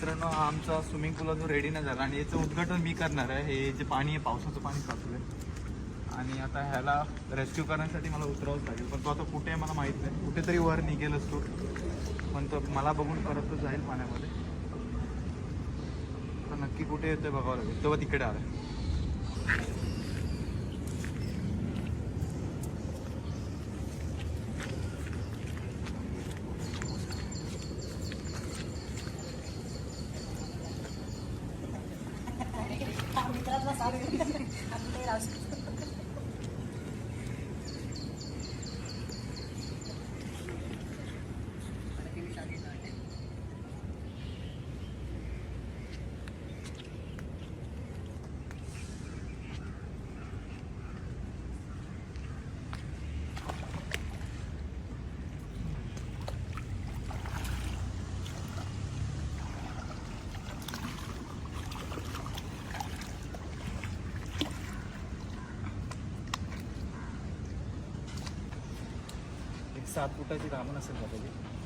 मित्रांनो, हा आमचा स्विमिंग पूल जो रेडी नाही झाला आणि याचं उद्घाटन मी करणार आहे. हे जे पाणी आहे, पावसाचं पाणी साचलं आहे आणि आता ह्याला रेस्क्यू करण्यासाठी मला उतरावंच लागेल. पण तो आता कुठे आहे मला माहीत नाही. कुठेतरी वर निघेल असतो, पण तो मला बघून परत तो जाईल पाण्यामध्ये. तर नक्की कुठे येतोय बघावं लागेल. तेव्हा तिकडे आला. एक 7 फुटाची रामण असेल का त्याची.